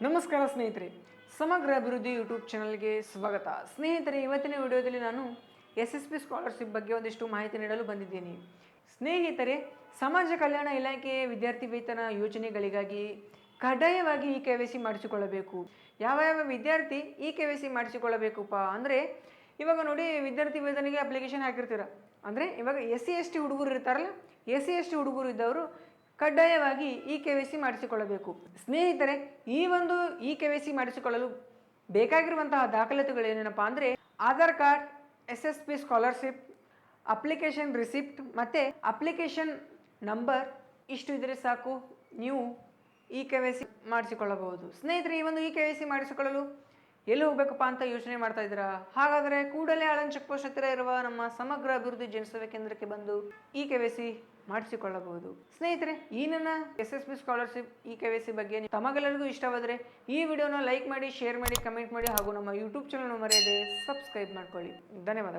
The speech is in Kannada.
ನಮಸ್ಕಾರ ಸ್ನೇಹಿತರೆ, ಸಮಗ್ರ ಅಭಿವೃದ್ಧಿ ಯೂಟ್ಯೂಬ್ ಚಾನಲ್ಗೆ ಸ್ವಾಗತ. ಸ್ನೇಹಿತರೆ, ಇವತ್ತಿನ ವಿಡಿಯೋದಲ್ಲಿ ನಾನು SSP ಸ್ಕಾಲರ್ಶಿಪ್ ಬಗ್ಗೆ ಒಂದಿಷ್ಟು ಮಾಹಿತಿ ನೀಡಲು ಬಂದಿದ್ದೀನಿ. ಸ್ನೇಹಿತರೆ, ಸಮಾಜ ಕಲ್ಯಾಣ ಇಲಾಖೆಯ ವಿದ್ಯಾರ್ಥಿ ವೇತನ ಯೋಜನೆಗಳಿಗಾಗಿ ಕಡ್ಡಾಯವಾಗಿ KYC ಮಾಡಿಸಿಕೊಳ್ಳಬೇಕು. ಯಾವ ವಿದ್ಯಾರ್ಥಿ KYC ಮಾಡಿಸಿಕೊಳ್ಳಬೇಕಪ್ಪ ಅಂದರೆ, ಇವಾಗ ನೋಡಿ, ವಿದ್ಯಾರ್ಥಿ ವೇತನಿಗೆ ಅಪ್ಲಿಕೇಶನ್ ಹಾಕಿರ್ತೀರ ಅಂದರೆ, ಇವಾಗ SC ST ಹುಡುಗರು ಇರ್ತಾರಲ್ಲ, SC ST ಹುಡುಗರು ಇದ್ದವರು ಕಡ್ಡಾಯವಾಗಿ KYC ಮಾಡಿಸಿಕೊಳ್ಳಬೇಕು. ಸ್ನೇಹಿತರೆ, ಈ ಒಂದು KYC ಮಾಡಿಸಿಕೊಳ್ಳಲು ಬೇಕಾಗಿರುವಂತಹ ದಾಖಲಾತಿಗಳು ಏನೇನಪ್ಪ ಅಂದರೆ, Aadhaar card, SSP scholarship application receipt ಮತ್ತು ಅಪ್ಲಿಕೇಶನ್ ನಂಬರ್. ಇಷ್ಟು ಇದ್ದರೆ ಸಾಕು, ನೀವು KYC ಮಾಡಿಸಿಕೊಳ್ಳಬಹುದು. ಸ್ನೇಹಿತರೆ, ಈ ಒಂದು KYC ಮಾಡಿಸಿಕೊಳ್ಳಲು ಎಲ್ಲಿ ಹೋಗಬೇಕಪ್ಪ ಅಂತ ಯೋಚನೆ ಮಾಡ್ತಾ ಇದ್ದೀರಾ? ಹಾಗಾದರೆ ಕೂಡಲೇ ಆಳಂದ್ ಚೆಕ್ ಪೋಸ್ಟ್ ಹತ್ತಿರ ಇರುವ ನಮ್ಮ ಸಮಗ್ರ ಅಭಿವೃದ್ಧಿ ಜನಸೇವಾ ಕೇಂದ್ರಕ್ಕೆ ಬಂದು KYC ಮಾಡಿಸಿಕೊಳ್ಳಬಹುದು. ಸ್ನೇಹಿತರೆ, ಈ ನನ್ನ SSP ಸ್ಕಾಲರ್ಶಿಪ್ KYC ಬಗ್ಗೆ ತಮಗೆಲ್ಲರಿಗೂ ಇಷ್ಟವಾದರೆ ಈ ವಿಡಿಯೋನ ಲೈಕ್ ಮಾಡಿ, ಶೇರ್ ಮಾಡಿ, ಕಮೆಂಟ್ ಮಾಡಿ ಹಾಗೂ ನಮ್ಮ ಯೂಟ್ಯೂಬ್ ಚಾನಲ್ ಮರೆಯದೆ ಸಬ್ಸ್ಕ್ರೈಬ್ ಮಾಡ್ಕೊಳ್ಳಿ. ಧನ್ಯವಾದಗಳು.